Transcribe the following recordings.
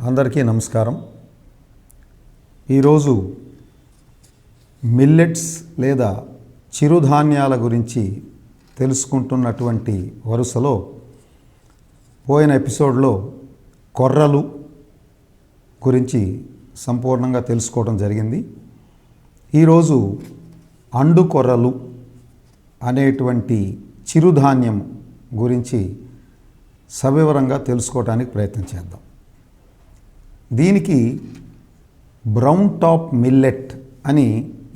అందరికీ నమస్కారం. ఈరోజు మిల్లెట్స్ లేదా చిరుధాన్యాల గురించి తెలుసుకుంటున్నటువంటి వరుసలో పోయిన ఎపిసోడ్లో కొర్రలు గురించి సంపూర్ణంగా తెలుసుకోవడం జరిగింది. ఈరోజు అండు కొర్రలు అనేటువంటి చిరుధాన్యం గురించి సవివరంగా తెలుసుకోవడానికి ప్రయత్నం చేద్దాం. దీనికి బ్రౌన్ టాప్ మిల్లెట్ అని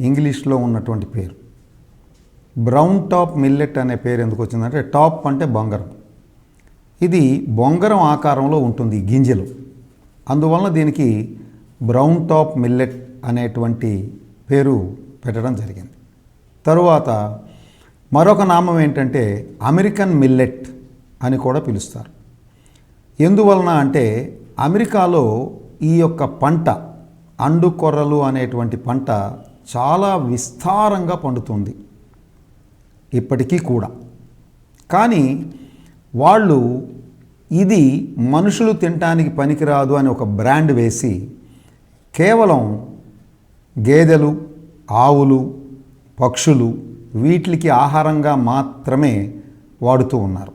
ఇంగ్లీష్లో ఉన్నటువంటి పేరు. బ్రౌన్ టాప్ మిల్లెట్ అనే పేరు ఎందుకు వచ్చిందంటే టాప్ అంటే బొంగరం. ఇది బొంగరం ఆకారంలో ఉంటుంది గింజలు, అందువలన దీనికి బ్రౌన్ టాప్ మిల్లెట్ అనేటువంటి పేరు పెట్టడం జరిగింది. తరువాత మరొక నామం ఏంటంటే అమెరికన్ మిల్లెట్ అని కూడా పిలుస్తారు. ఎందువలన అంటే అమెరికాలో ఈ యొక్క పంట అండు కొర్రలు అనేటువంటి పంట చాలా విస్తారంగా పండుతుంది ఇప్పటికీ కూడా. కానీ వాళ్ళు ఇది మనుషులు తినటానికి పనికిరాదు అని ఒక బ్రాండ్ వేసి కేవలం గేదెలు, ఆవులు, పక్షులు వీటికి ఆహారంగా మాత్రమే వాడుతూ ఉన్నారు.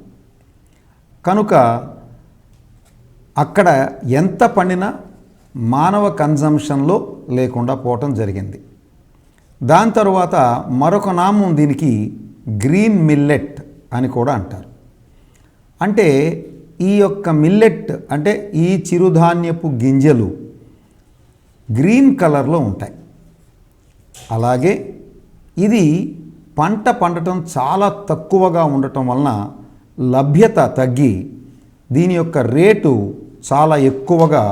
కనుక అక్కడ ఎంత పండినా మానవ కన్జంప్షన్లో లేకుండా పోవటం జరిగింది. దాని తరువాత మరొక నామం దీనికి గ్రీన్ మిల్లెట్ అని కూడా అంటారు. అంటే ఈ యొక్క మిల్లెట్ అంటే ఈ చిరుధాన్యపు గింజలు గ్రీన్ కలర్లో ఉంటాయి. అలాగే ఇది పంట పండటం చాలా తక్కువగా ఉండటం వలన లభ్యత తగ్గి దీని యొక్క రేటు చాలా ఎక్కువగా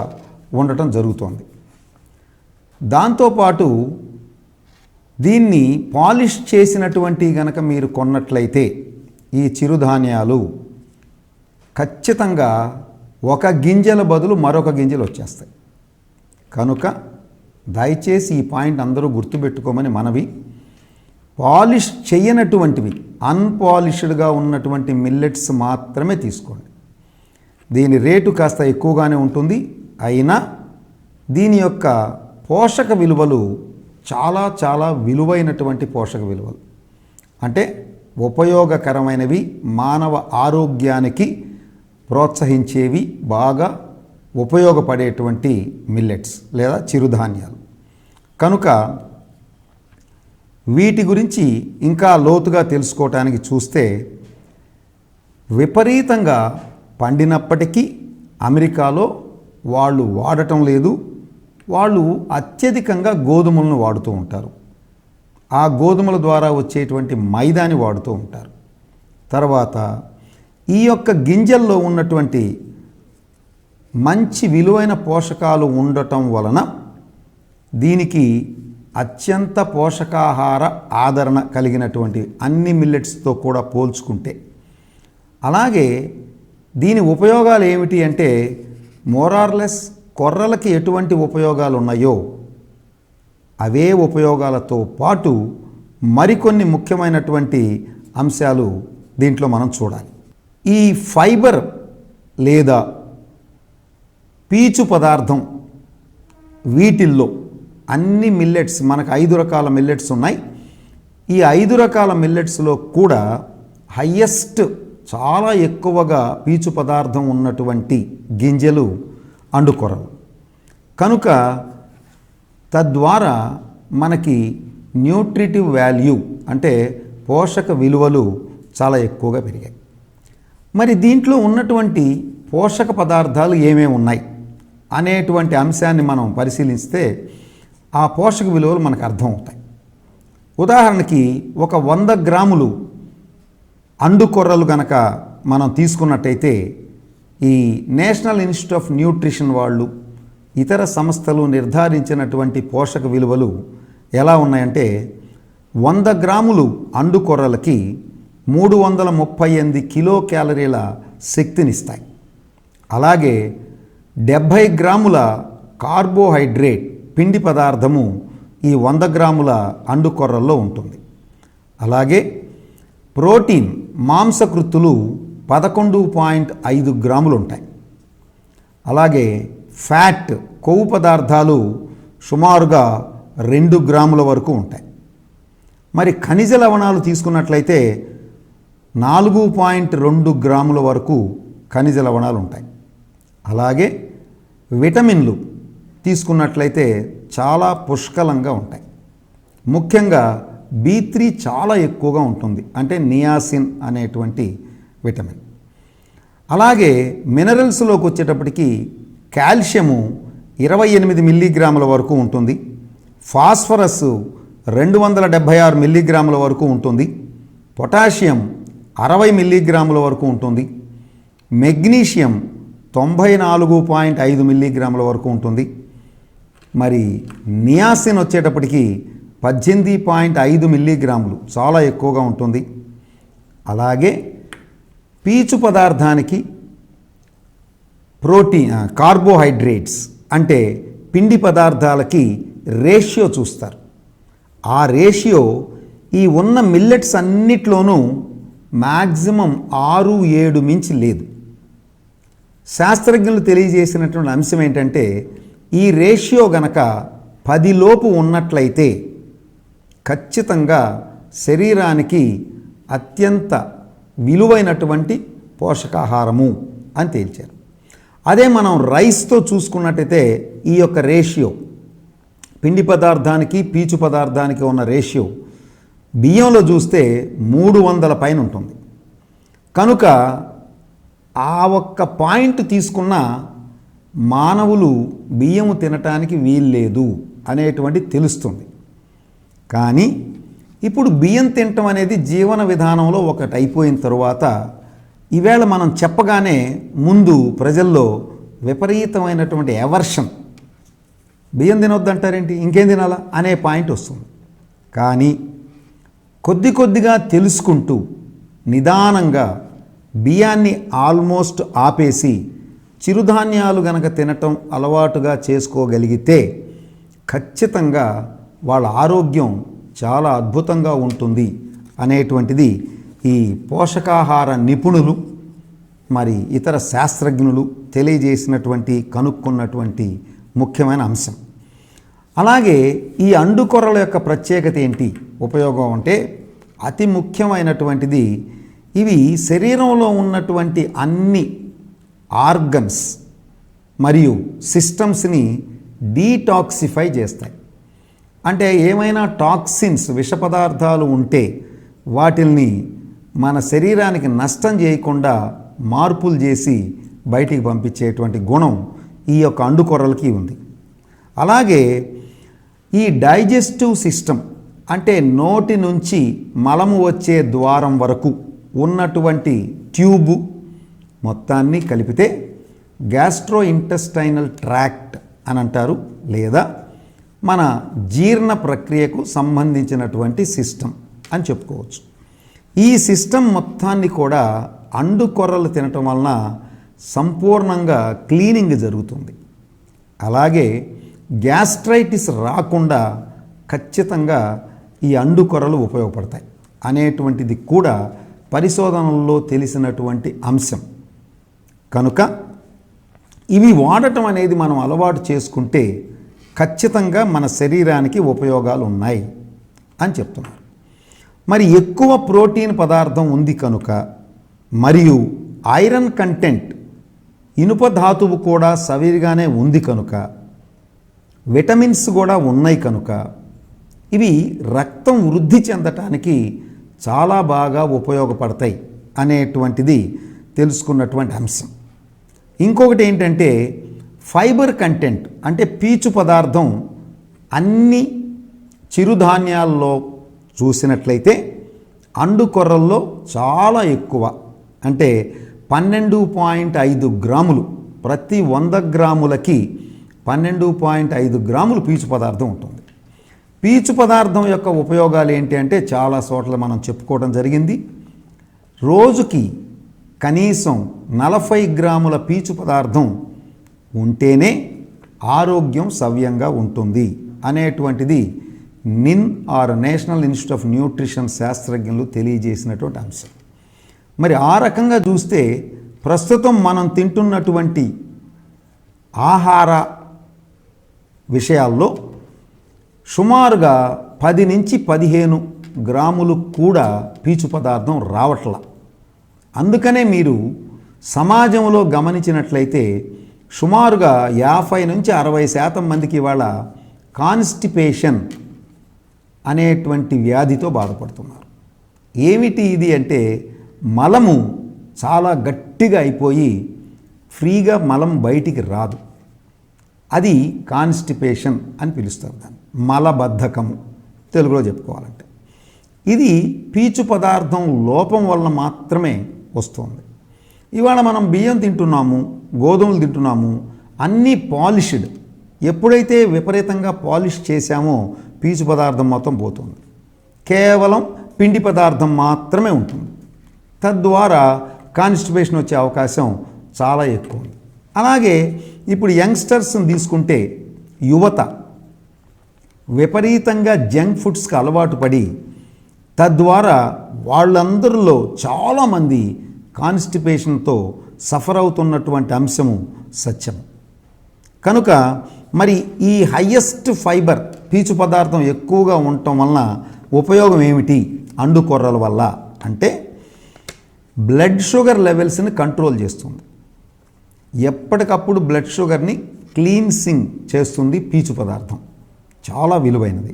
ఉండటం జరుగుతోంది. దాంతోపాటు దీన్ని పాలిష్ చేసినటువంటి గనక మీరు కొన్నట్లయితే ఈ చిరుధాన్యాలు ఖచ్చితంగా ఒక గింజల బదులు మరొక గింజలు వచ్చేస్తాయి. కనుక దయచేసి ఈ పాయింట్ అందరూ గుర్తుపెట్టుకోమని మనవి. పాలిష్ చేయనటువంటివి అన్పాలిష్డ్గా ఉన్నటువంటి మిల్లెట్స్ మాత్రమే తీసుకోండి. దీని రేటు కాస్త ఎక్కువగానే ఉంటుంది, అయినా దీని యొక్క పోషక విలువలు చాలా చాలా విలువైనటువంటి పోషక విలువలు, అంటే ఉపయోగకరమైనవి, మానవ ఆరోగ్యానికి ప్రోత్సహించేవి, బాగా ఉపయోగపడేటువంటి మిల్లెట్స్ లేదా చిరుధాన్యాలు. కనుక వీటి గురించి ఇంకా లోతుగా తెలుసుకోవటానికి చూస్తే విపరీతంగా పండినప్పటికీ అమెరికాలో వాళ్ళు వాడటం లేదు. వాళ్ళు అత్యధికంగా గోధుమలను వాడుతూ ఉంటారు. ఆ గోధుమల ద్వారా వచ్చేటువంటి మైదాని వాడుతూ ఉంటారు. తర్వాత ఈ యొక్క గింజల్లో ఉన్నటువంటి మంచి విలువైన పోషకాలు ఉండటం వలన దీనికి అత్యంత పోషకాహార ఆదరణ కలిగినటువంటి అన్ని మిల్లెట్స్తో కూడా పోల్చుకుంటే. అలాగే దీని ఉపయోగాలు ఏమిటి అంటే మోరార్లెస్ కొర్రలకి ఎటువంటి ఉపయోగాలు ఉన్నాయో అవే ఉపయోగాలతో పాటు మరికొన్ని ముఖ్యమైనటువంటి అంశాలు దీంట్లో మనం చూడాలి. ఈ ఫైబర్ లేదా పీచు పదార్థం వీటిల్లో అన్ని మిల్లెట్స్, మనకు 5 రకాల మిల్లెట్స్ ఉన్నాయి. ఈ 5 రకాల మిల్లెట్స్లో కూడా హయ్యెస్ట్ చాలా ఎక్కువగా పీచు పదార్థం ఉన్నటువంటి గింజలు అండుకొర్రలు. కనుక తద్వారా మనకి న్యూట్రిటివ్ వాల్యూ అంటే పోషక విలువలు చాలా ఎక్కువగా పెరిగాయి. మరి దీంట్లో ఉన్నటువంటి పోషక పదార్థాలు ఏమేమి ఉన్నాయి అనేటువంటి అంశాన్ని మనం పరిశీలిస్తే ఆ పోషక విలువలు మనకు అర్థమవుతాయి. ఉదాహరణకి ఒక 100 గ్రాములు అండు కొర్రలు కనుక మనం తీసుకున్నట్టయితే ఈ నేషనల్ ఇన్స్టిట్యూట్ ఆఫ్ న్యూట్రిషన్ వాళ్ళు, ఇతర సంస్థలు నిర్ధారించినటువంటి పోషక విలువలు ఎలా ఉన్నాయంటే 100 గ్రాములు అండు కొర్రలకి 338 కిలో క్యాలరీల శక్తినిస్తాయి. అలాగే 70 గ్రాముల కార్బోహైడ్రేట్ పిండి పదార్థము ఈ 100 గ్రాముల అండు కొర్రల్లో ఉంటుంది. అలాగే ప్రోటీన్ మాంసకృత్తులు 11.5 గ్రాములు ఉంటాయి. అలాగే ఫ్యాట్ కొవ్వు పదార్థాలు సుమారుగా 2 గ్రాముల వరకు ఉంటాయి. మరి ఖనిజ లవణాలు తీసుకున్నట్లయితే 4.2 గ్రాముల వరకు ఖనిజ లవణాలు ఉంటాయి. అలాగే విటమిన్లు తీసుకున్నట్లయితే చాలా పుష్కలంగా ఉంటాయి. ముఖ్యంగా B3 చాలా ఎక్కువగా ఉంటుంది, అంటే నియాసిన్ అనేటువంటి విటమిన్. అలాగే మినరల్స్లోకి వచ్చేటప్పటికి కాల్షియము 28 మిల్లీగ్రాముల వరకు ఉంటుంది. ఫాస్ఫరస్ 276 మిల్లీగ్రాముల వరకు ఉంటుంది. పొటాషియం 60 మిల్లీగ్రాముల వరకు ఉంటుంది. మెగ్నీషియం 94.5 మిల్లీగ్రాముల వరకు ఉంటుంది. మరి నియాసిన్ వచ్చేటప్పటికి 18.5 మిల్లీగ్రాములు, చాలా ఎక్కువగా ఉంటుంది. అలాగే పీచు పదార్థానికి కార్బోహైడ్రేట్స్ అంటే పిండి పదార్థాలకి రేషియో చూస్తారు. ఆ రేషియో ఈ ఉన్న మిల్లెట్స్ అన్నిట్లోనూ మ్యాక్సిమం 6-7 మించి లేదు. శాస్త్రజ్ఞులు తెలియజేసినటువంటి అంశం ఏంటంటే ఈ రేషియో గనక 10 లోపు ఉన్నట్లయితే ఖచ్చితంగా శరీరానికి అత్యంత విలువైనటువంటి పోషకాహారము అని తేల్చారు. అదే మనం రైస్తో చూసుకున్నట్టయితే ఈ యొక్క రేషియో, పిండి పదార్థానికి పీచు పదార్థానికి ఉన్న రేషియో బియ్యంలో చూస్తే 300 పైన ఉంటుంది. కనుక ఆ ఒక్క పాయింట్ తీసుకున్న మానవులు బియ్యము తినటానికి వీల్లేదు అనేటువంటి తెలుస్తుంది. కానీ ఇప్పుడు బియ్యం తినటం అనేది జీవన విధానంలో ఒకటి అయిపోయిన తరువాత ఈవేళ మనం చెప్పగానే ముందు ప్రజల్లో విపరీతమైనటువంటి ఎవర్షన్, బియ్యం తినొద్దంటారేంటి, ఇంకేం తినాలా అనే పాయింట్ వస్తుంది. కానీ కొద్దిగా తెలుసుకుంటూ నిదానంగా బియ్యాన్ని ఆల్మోస్ట్ ఆపేసి చిరుధాన్యాలు గనక తినటం అలవాటుగా చేసుకోగలిగితే ఖచ్చితంగా వాళ్ళ ఆరోగ్యం చాలా అద్భుతంగా ఉంటుంది అనేటువంటిది ఈ పోషకాహార నిపుణులు మరి ఇతర శాస్త్రజ్ఞులు తెలియజేసినటువంటి కనుక్కున్నటువంటి ముఖ్యమైన అంశం. అలాగే ఈ అండుకొరల యొక్క ప్రత్యేకత ఏంటి, ఉపయోగం అంటే అతి ముఖ్యమైనటువంటిది ఇవి శరీరంలో ఉన్నటువంటి అన్ని ఆర్గన్స్ మరియు సిస్టమ్స్ని డీటాక్సిఫై చేస్తాయి. అంటే ఏమైనా టాక్సిన్స్, విష పదార్థాలు ఉంటే వాటిల్ని మన శరీరానికి నష్టం చేయకుండా మార్పులు చేసి బయటికి పంపించేటువంటి గుణం ఈ యొక్క అండుకొరలకి ఉంది. అలాగే ఈ డైజెస్టివ్ సిస్టమ్ అంటే నోటి నుంచి మలము వచ్చే ద్వారం వరకు ఉన్నటువంటి ట్యూబు మొత్తాన్ని కలిపితే గ్యాస్ట్రో ఇంటెస్టైనల్ ట్రాక్ట్ అని అంటారు, లేదా మన జీర్ణ ప్రక్రియకు సంబంధించినటువంటి సిస్టమ్ అని చెప్పుకోవచ్చు. ఈ సిస్టమ్ మొత్తాన్ని కూడా అండుకొర్రలు తినటం వలన సంపూర్ణంగా క్లీనింగ్ జరుగుతుంది. అలాగే గ్యాస్ట్రైటిస్ రాకుండా ఖచ్చితంగా ఈ అండుకొర్రలు ఉపయోగపడతాయి అనేటువంటిది కూడా పరిశోధనల్లో తెలిసినటువంటి అంశం. కనుక ఇవి వాడటం అనేది మనం అలవాటు చేసుకుంటే ఖచ్చితంగా మన శరీరానికి ఉపయోగాలు ఉన్నాయి అని చెప్తున్నారు. మరి ఎక్కువ ప్రోటీన్ పదార్థం ఉంది కనుక, మరియు ఐరన్ కంటెంట్, ఇనుప ధాతువు కూడా సవిరిగానే ఉంది కనుక, విటమిన్స్ కూడా ఉన్నాయి కనుక ఇవి రక్తం వృద్ధి చెందటానికి చాలా బాగా ఉపయోగపడతాయి అనేటువంటిది తెలుసుకున్నటువంటి అంశం. ఇంకొకటి ఏంటంటే ఫైబర్ కంటెంట్, అంటే పీచు పదార్థం అన్ని చిరుధాన్యాల్లో చూసినట్లయితే అండుకొర్రల్లో చాలా ఎక్కువ, అంటే 12.5 గ్రాములు, ప్రతి 100 గ్రాములకి 12.5 గ్రాములు పీచు పదార్థం ఉంటుంది. పీచు పదార్థం యొక్క ఉపయోగాలు ఏంటి అంటే చాలా చోట్ల మనం చెప్పుకోవడం జరిగింది. రోజుకి కనీసం 40 గ్రాముల పీచు పదార్థం ఉంటేనే ఆరోగ్యం సవ్యంగా ఉంటుంది అనేటువంటిది NIN or National Institute of Nutrition శాస్త్రజ్ఞులు తెలియజేసినటువంటి అంశం. మరి ఆ రకంగా చూస్తే ప్రస్తుతం మనం తింటున్నటువంటి ఆహార విషయాల్లో సుమారుగా 10 నుంచి 15 గ్రాములు కూడా పీచు పదార్థం రావట్ల. అందుకనే మీరు సమాజంలో గమనించినట్లయితే సుమారుగా 50 నుంచి 60% మందికి ఇవాళ కాన్స్టిపేషన్ అనేటువంటి వ్యాధితో బాధపడుతున్నారు. ఏమిటి ఇది అంటే మలము చాలా గట్టిగా అయిపోయి ఫ్రీగా మలం బయటికి రాదు. అది కాన్స్టిపేషన్ అని పిలుస్తారు దాన్ని, మలబద్ధకము తెలుగులో చెప్పుకోవాలంటే. ఇది పీచు పదార్థం లోపం వలన మాత్రమే వస్తుంది. ఇవాళ మనం బియ్యం తింటున్నాము, గోధుమలు తింటున్నాము, అన్నీ పాలిష్డ్. ఎప్పుడైతే విపరీతంగా పాలిష్ చేశామో పీచు పదార్థం మొత్తం పోతుంది, కేవలం పిండి పదార్థం మాత్రమే ఉంటుంది. తద్వారా కాన్స్టిపేషన్ వచ్చే అవకాశం చాలా ఎక్కువ ఉంది. అలాగే ఇప్పుడు యంగ్స్టర్స్ని తీసుకుంటే యువత విపరీతంగా జంక్ ఫుడ్స్కి అలవాటు పడి తద్వారా వాళ్ళందరిలో చాలామంది కాన్స్టిపేషన్తో సఫర్ అవుతున్నటువంటి అంశము సత్యము. కనుక మరి ఈ హయ్యెస్ట్ ఫైబర్ పీచు పదార్థం ఎక్కువగా ఉండటం వలన ఉపయోగం ఏమిటి అండుకొర్రల వల్ల అంటే బ్లడ్ షుగర్ లెవెల్స్ని కంట్రోల్ చేస్తుంది. ఎప్పటికప్పుడు బ్లడ్ షుగర్ని క్లీన్సింగ్ చేస్తుంది పీచు పదార్థం, చాలా విలువైనది.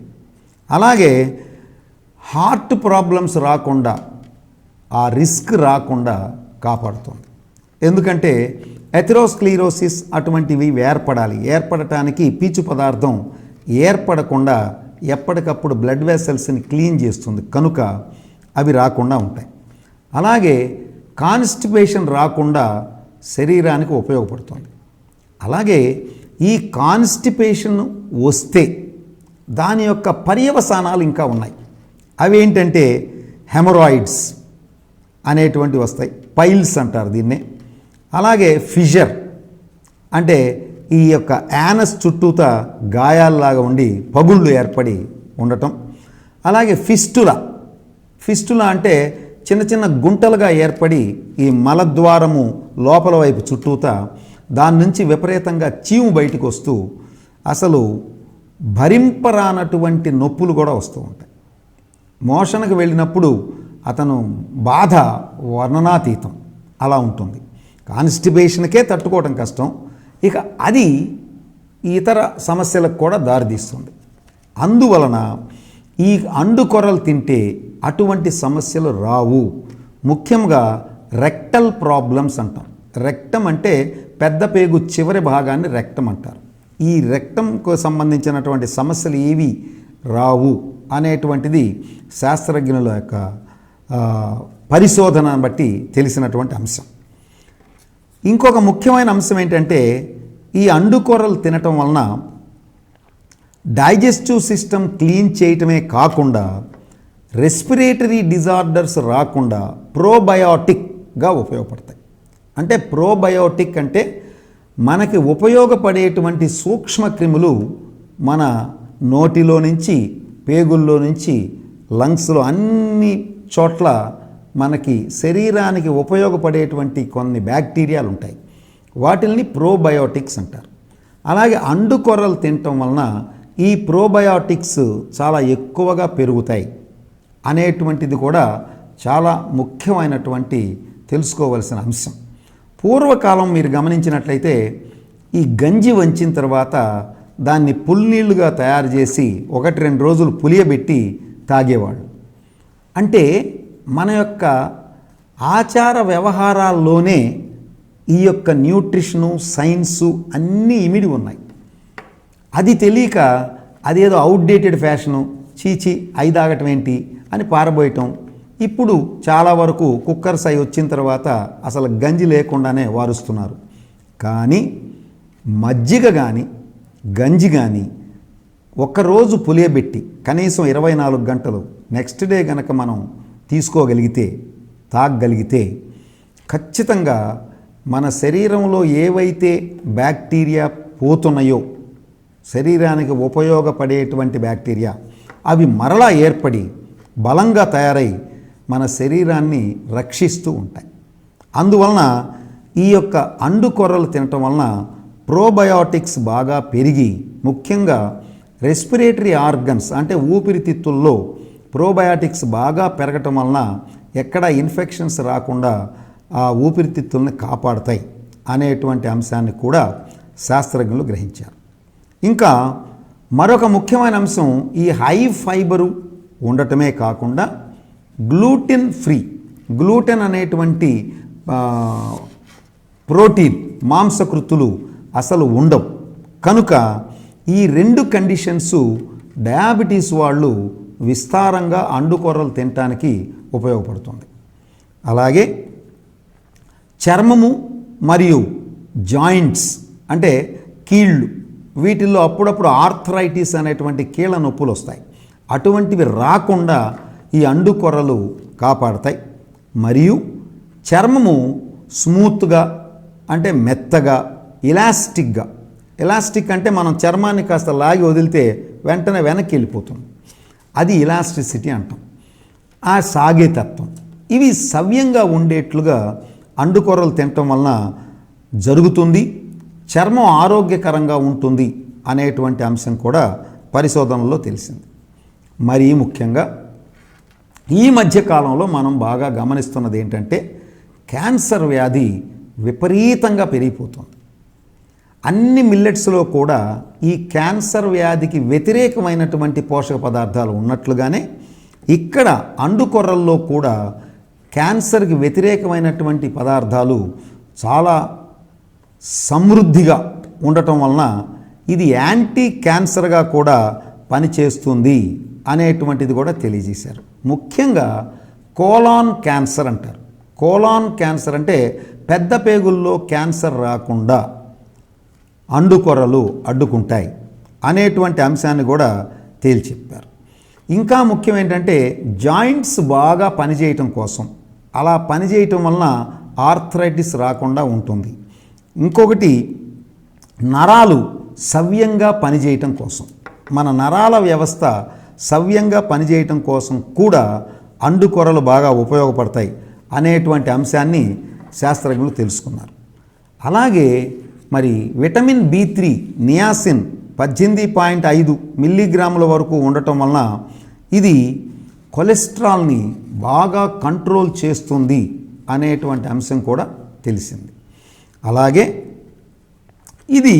అలాగే హార్ట్ ప్రాబ్లమ్స్ రాకుండా, ఆ రిస్క్ రాకుండా కాపాడుతుంది. ఎందుకంటే ఎథెరోస్క్లీరోసిస్ అటువంటివి ఏర్పడటానికి పీచు పదార్థం ఏర్పడకుండా ఎప్పటికప్పుడు బ్లడ్ వెసల్స్ని క్లీన్ చేస్తుంది, కనుక అవి రాకుండా ఉంటాయి. అలాగే కాన్స్టిపేషన్ రాకుండా శరీరానికి ఉపయోగపడుతుంది. అలాగే ఈ కాన్స్టిపేషన్ వస్తే దాని యొక్క పర్యవసానాలు ఇంకా ఉన్నాయి. అవి ఏంటంటే హెమరాయిడ్స్ అనేటువంటివి వస్తాయి, పైల్స్ అంటారు దీన్నే. అలాగే ఫిషర్ అంటే ఈ యొక్క యానస్ చుట్టూతా గాయాల్లాగా ఉండి పగుళ్ళు ఏర్పడి ఉండటం. అలాగే ఫిస్టులా అంటే చిన్న చిన్న గుంటలుగా ఏర్పడి ఈ మలద్వారము లోపల వైపు చుట్టూతా దాని నుంచి విపరీతంగా చీము బయటకు వస్తూ అసలు భరింపరానటువంటి నొప్పులు కూడా వస్తూ ఉంటాయి. మోషన్కి వెళ్ళినప్పుడు అతను బాధ వర్ణనాతీతం అలా ఉంటుంది. కాన్స్టిపేషన్కే తట్టుకోవడం కష్టం, ఇక అది ఇతర సమస్యలకు కూడా దారితీస్తుంది. అందువలన ఈ అండుకొర్రలు తింటే అటువంటి సమస్యలు రావు. ముఖ్యంగా రెక్టల్ ప్రాబ్లమ్స్ అంటాం. రెక్టం అంటే పెద్ద పేగు చివరి భాగాన్ని రెక్టం అంటారు. ఈ రెక్టంకు సంబంధించినటువంటి సమస్యలు ఏవి రావు అనేటువంటిది శాస్త్రజ్ఞుల యొక్క పరిశోధనను బట్టి తెలిసినటువంటి అంశం. ఇంకొక ముఖ్యమైన అంశం ఏంటంటే ఈ అండుకొర్రలు తినటం వలన డైజెస్టివ్ సిస్టమ్ క్లీన్ చేయటమే కాకుండా రెస్పిరేటరీ డిజార్డర్స్ రాకుండా ప్రోబయోటిక్గా ఉపయోగపడతాయి. అంటే ప్రోబయోటిక్ అంటే మనకి ఉపయోగపడేటువంటి సూక్ష్మక్రిములు మన నోటిలో నుంచి, పేగుల్లో నుంచి, లంగ్స్లో అన్ని చోట్ల మనకి శరీరానికి ఉపయోగపడేటువంటి కొన్ని బ్యాక్టీరియాలు ఉంటాయి. వాటిల్ని ప్రోబయోటిక్స్ అంటారు. అలాగే అండుకొర్రలు తినటం వలన ఈ ప్రోబయోటిక్స్ చాలా ఎక్కువగా పెరుగుతాయి అనేటువంటిది కూడా చాలా ముఖ్యమైనటువంటి తెలుసుకోవలసిన అంశం. పూర్వకాలం మీరు గమనించినట్లయితే ఈ గంజి వంచిన తర్వాత దాన్ని పుల్నీళ్లుగా తయారు చేసి 1-2 రోజులు పులియబెట్టి తాగేవాళ్ళు. అంటే మన యొక్క ఆచార వ్యవహారాల్లోనే ఈ యొక్క న్యూట్రిషను, సైన్సు అన్నీ ఇమిడి ఉన్నాయి. అది తెలియక అదేదో అవుట్డేటెడ్ ఫ్యాషను, చీచి అయి తాగటం ఏంటి అని పారబోయటం. ఇప్పుడు చాలా వరకు కుక్కర్స్ అయి వచ్చిన తర్వాత అసలు గంజి లేకుండానే వారుస్తున్నారు. కానీ మజ్జిగ కానీ గంజి కానీ ఒక్కరోజు పులియబెట్టి కనీసం 24 గంటలు నెక్స్ట్ డే గనక మనం తీసుకోగలిగితే, తాగగలిగితే ఖచ్చితంగా మన శరీరంలో ఏవైతే బ్యాక్టీరియా పోతున్నాయో, శరీరానికి ఉపయోగపడేటువంటి బ్యాక్టీరియా, అవి మరలా ఏర్పడి బలంగా తయారై మన శరీరాన్ని రక్షిస్తూ ఉంటాయి. అందువలన ఈ యొక్క అండుకొర్రలు తినటం వలన ప్రోబయోటిక్స్ బాగా పెరిగి ముఖ్యంగా రెస్పిరేటరీ ఆర్గన్స్ అంటే ఊపిరితిత్తుల్లో ప్రోబయోటిక్స్ బాగా పెరగటం వలన ఎక్కడ ఇన్ఫెక్షన్స్ రాకుండా ఆ ఊపిరితిత్తుల్ని కాపాడతాయి అనేటువంటి అంశాన్ని కూడా శాస్త్రజ్ఞులు గ్రహించారు. ఇంకా మరొక ముఖ్యమైన అంశం ఈ హై ఫైబరు ఉండటమే కాకుండా గ్లూటెన్ ఫ్రీ, గ్లూటెన్ అనేటువంటి ప్రోటీన్ మాంసకృతులు అసలు ఉండవు. కనుక ఈ రెండు కండిషన్స్ డయాబెటీస్ వాళ్ళు విస్తారంగా అండుకొర్రలు తినటానికి ఉపయోగపడుతుంది. అలాగే చర్మము మరియు జాయింట్స్ అంటే కీళ్ళు, వీటిల్లో అప్పుడప్పుడు ఆర్థరైటిస్ అనేటువంటి కీళ్ళ నొప్పులు వస్తాయి. అటువంటివి రాకుండా ఈ అండుకొర్రలు కాపాడతాయి. మరియు చర్మము స్మూత్గా అంటే మెత్తగా, ఎలాస్టిక్ అంటే మనం చర్మాన్ని కాస్త లాగి వదిలితే వెంటనే వెనక్కి వెళ్ళిపోతుంది, అది ఇలాస్టిసిటీ అంటాం. ఆ సాగే తత్వం ఇవి సవ్యంగా ఉండేట్లుగా అండుకొర్రలు తినటం వలన జరుగుతుంది. చర్మం ఆరోగ్యకరంగా ఉంటుంది అనేటువంటి అంశం కూడా పరిశోధనలో తెలిసింది. మరీ ముఖ్యంగా ఈ మధ్యకాలంలో మనం బాగా గమనిస్తున్నది ఏంటంటే క్యాన్సర్ వ్యాధి విపరీతంగా పెరిగిపోతుంది. అన్ని మిల్లెట్స్లో కూడా ఈ క్యాన్సర్ వ్యాధికి వ్యతిరేకమైనటువంటి పోషక పదార్థాలు ఉన్నట్లుగానే ఇక్కడ అండుకొర్రల్లో కూడా క్యాన్సర్కి వ్యతిరేకమైనటువంటి పదార్థాలు చాలా సమృద్ధిగా ఉండటం వలన ఇది యాంటీ క్యాన్సర్గా కూడా పనిచేస్తుంది అనేటువంటిది కూడా తెలియజేశారు. ముఖ్యంగా కోలాన్ క్యాన్సర్ అంటారు. కోలాన్ క్యాన్సర్ అంటే పెద్ద పేగుల్లో క్యాన్సర్ రాకుండా అండుకొర్రలు అడ్డుకుంటాయి అనేటువంటి అంశాన్ని కూడా తేల్చెప్పారు. ఇంకా ముఖ్యం ఏంటంటే జాయింట్స్ బాగా పనిచేయటం కోసం, అలా పనిచేయటం వలన ఆర్థరైటిస్ రాకుండా ఉంటుంది. ఇంకొకటి నరాలు సవ్యంగా పనిచేయటం కోసం, మన నరాల వ్యవస్థ సవ్యంగా పనిచేయటం కోసం కూడా అండుకొర్రలు బాగా ఉపయోగపడతాయి అనేటువంటి అంశాన్ని శాస్త్రజ్ఞులు తెలుసుకున్నారు. అలాగే మరి విటమిన్ B3 నియాసిన్ 18.5 మిల్లీగ్రాముల వరకు ఉండటం వలన ఇది కొలెస్ట్రాల్ని బాగా కంట్రోల్ చేస్తుంది అనేటువంటి అంశం కూడా తెలిసింది. అలాగే ఇది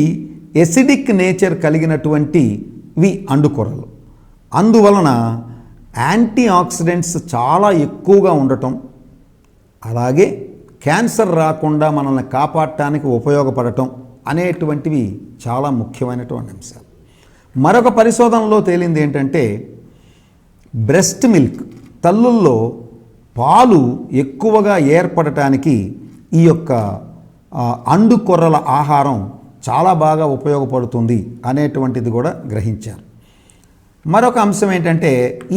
ఎసిడిక్ నేచర్ కలిగినటువంటివి అండుకొర్రలు. అందువలన యాంటీ ఆక్సిడెంట్స్ చాలా ఎక్కువగా ఉండటం, అలాగే క్యాన్సర్ రాకుండా మనల్ని కాపాడటానికి ఉపయోగపడటం అనేటువంటివి చాలా ముఖ్యమైనటువంటి అంశాలు. మరొక పరిశోధనలో తేలింది ఏంటంటే బ్రెస్ట్ మిల్క్, తల్లుల్లో పాలు ఎక్కువగా ఏర్పడటానికి ఈ యొక్క అండుకొర్రల ఆహారం చాలా బాగా ఉపయోగపడుతుంది అనేటువంటిది కూడా గ్రహించారు. మరొక అంశం ఏంటంటే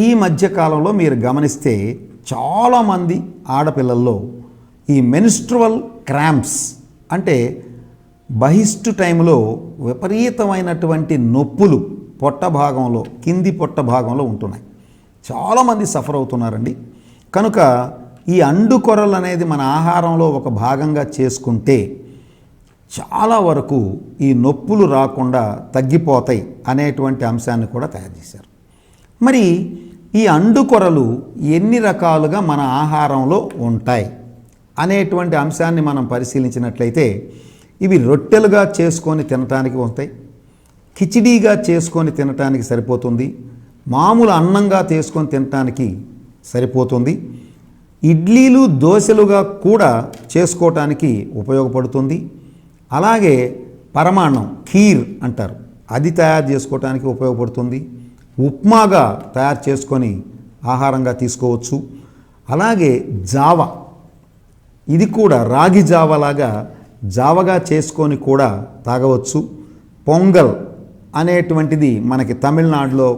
ఈ మధ్యకాలంలో మీరు గమనిస్తే చాలామంది ఆడపిల్లల్లో ఈ మెన్స్ట్రువల్ క్రాంప్స్ అంటే బహిష్టు టైంలో విపరీతమైనటువంటి నొప్పులు పొట్ట భాగంలో, కింది పొట్ట భాగంలో ఉంటున్నాయి. చాలామంది సఫర్ అవుతున్నారండి. కనుక ఈ అండుకొర్రలు అనేది మన ఆహారంలో ఒక భాగంగా చేసుకుంటే చాలా వరకు ఈ నొప్పులు రాకుండా తగ్గిపోతాయి అనేటువంటి అంశాన్ని కూడా తయారు చేశారు. మరి ఈ అండుకొర్రలు ఎన్ని రకాలుగా మన ఆహారంలో ఉంటాయి అనేటువంటి అంశాన్ని మనం పరిశీలించినట్లయితే ఇవి రొట్టెలుగా చేసుకొని తినటానికి వస్తాయి, కిచిడీగా చేసుకొని తినటానికి సరిపోతుంది, మామూలు అన్నంగా చేసుకొని తినటానికి సరిపోతుంది, ఇడ్లీలు దోశలుగా కూడా చేసుకోవటానికి ఉపయోగపడుతుంది. అలాగే పరమాన్నం ఖీర్ అంటారు, అది తయారు చేసుకోవటానికి ఉపయోగపడుతుంది. ఉప్మాగా తయారు చేసుకొని ఆహారంగా తీసుకోవచ్చు. అలాగే జావ, ఇది కూడా రాగి జావలాగా జావగా చేసుకొని కూడా తాగవచ్చు. పొంగల్ అనేటువంటిది మనకి తమిళనాడులో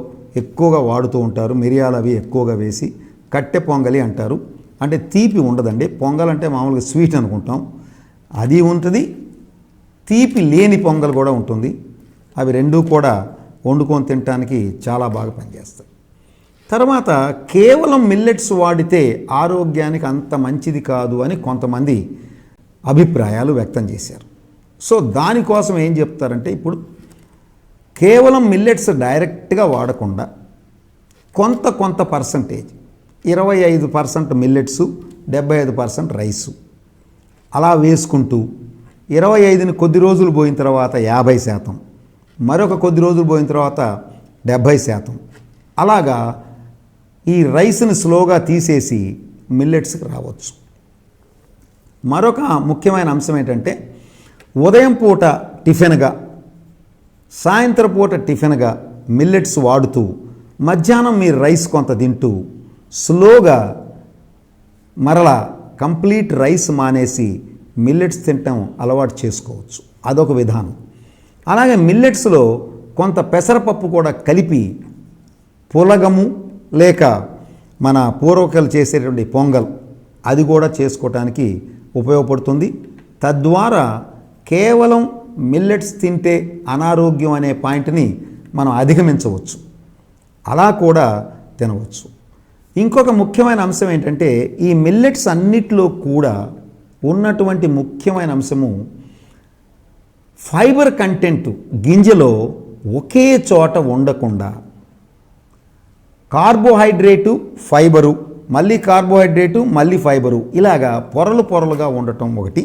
ఎక్కువగా వాడుతూ ఉంటారు, మిరియాలు అవి ఎక్కువగా వేసి కట్టె పొంగలి అంటారు. అంటే తీపి ఉండదండి, పొంగల్ అంటే మామూలుగా స్వీట్ అనుకుంటాం, అది ఉంటుంది. తీపి లేని పొంగల్ కూడా ఉంటుంది. అవి రెండూ కూడా వండుకొని తినడానికి చాలా బాగా పనిచేస్తాయి. తర్వాత కేవలం మిల్లెట్స్ వాడితే ఆరోగ్యానికి అంత మంచిది కాదు అని కొంతమంది అభిప్రాయాలు వ్యక్తం చేశారు. సో దానికోసం ఏం చెప్తారంటే ఇప్పుడు కేవలం మిల్లెట్స్ డైరెక్ట్గా వాడకుండా కొంత పర్సంటేజ్ 25% మిల్లెట్స్ 75% రైసు అలా వేసుకుంటూ 25ని కొద్ది రోజులు పోయిన తర్వాత 50%, మరొక కొద్ది రోజులు పోయిన తర్వాత 70%, అలాగా ఈ రైస్ని స్లోగా తీసేసి మిల్లెట్స్కి రావచ్చు. మరొక ముఖ్యమైన అంశం ఏంటంటే ఉదయం పూట టిఫిన్గా, సాయంత్రం పూట టిఫిన్గా మిల్లెట్స్ వాడుతూ మధ్యాహ్నం మీరు రైస్ కొంత తింటూ స్లోగా మరలా కంప్లీట్ రైస్ మానేసి మిల్లెట్స్ తినటం అలవాటు చేసుకోవచ్చు. అదొక విధానం. అలాగే మిల్లెట్స్లో కొంత పెసరపప్పు కూడా కలిపి పులగము లేక మన పూర్వకలు చేసేటువంటి పొంగల్ అది కూడా చేసుకోవటానికి ఉపయోగపడుతుంది. తద్వారా కేవలం మిల్లెట్స్ తింటే అనారోగ్యం అనే పాయింట్ని మనం అధిగమించవచ్చు. అలా కూడా తినవచ్చు. ఇంకొక ముఖ్యమైన అంశం ఏంటంటే ఈ మిల్లెట్స్ అన్నిట్లో కూడా ఉన్నటువంటి ముఖ్యమైన అంశము ఫైబర్ కంటెంట్ గింజలో ఒకే చోట ఉండకుండా కార్బోహైడ్రేటు ఫైబరు, మళ్ళీ కార్బోహైడ్రేటు మళ్ళీ ఫైబరు, ఇలాగా పొరలుగా ఉండటం ఒకటి.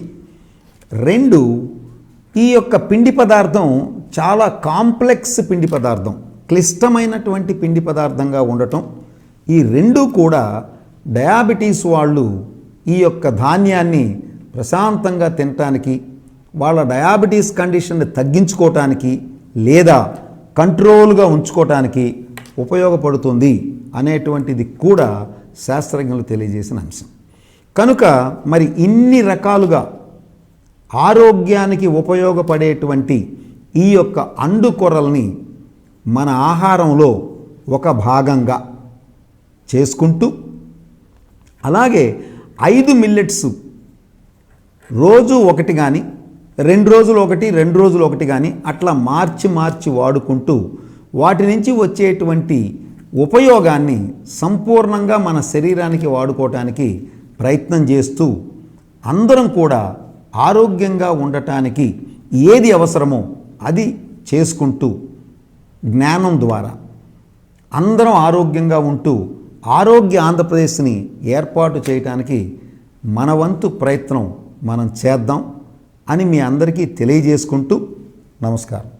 2, ఈ యొక్క పిండి పదార్థం చాలా కాంప్లెక్స్ పిండి పదార్థం, క్లిష్టమైనటువంటి పిండి పదార్థంగా ఉండటం. ఈ 2 కూడా డయాబెటీస్ వాళ్ళు ఈ యొక్క ధాన్యాన్ని ప్రశాంతంగా తినటానికి, వాళ్ళ డయాబెటీస్ కండిషన్ని తగ్గించుకోవటానికి లేదా కంట్రోల్గా ఉంచుకోవటానికి ఉపయోగపడుతుంది అనేటువంటిది కూడా శాస్త్రజ్ఞులు తెలియజేసిన అంశం. కనుక మరి ఇన్ని రకాలుగా ఆరోగ్యానికి ఉపయోగపడేటువంటి ఈ యొక్క అండుకొరల్ని మన ఆహారంలో ఒక భాగంగా చేసుకుంటూ, అలాగే 5 మిల్లెట్స్ రోజు ఒకటి కానీ 2 రోజులు ఒకటి 2 రోజులు ఒకటి కానీ అట్లా మార్చి వాడుకుంటూ వాటి నుంచి వచ్చేటువంటి ఉపయోగాన్ని సంపూర్ణంగా మన శరీరానికి వాడుకోవటానికి ప్రయత్నం చేస్తూ అందరం కూడా ఆరోగ్యంగా ఉండటానికి ఏది అవసరమో అది చేసుకుంటూ జ్ఞానం ద్వారా అందరం ఆరోగ్యంగా ఉంటూ ఆరోగ్య ఆంధ్రప్రదేశ్ని ఏర్పాటు చేయడానికి మన వంతు ప్రయత్నం మనం చేద్దాం అని మీ అందరికీ తెలియజేసుకుంటూ నమస్కారం.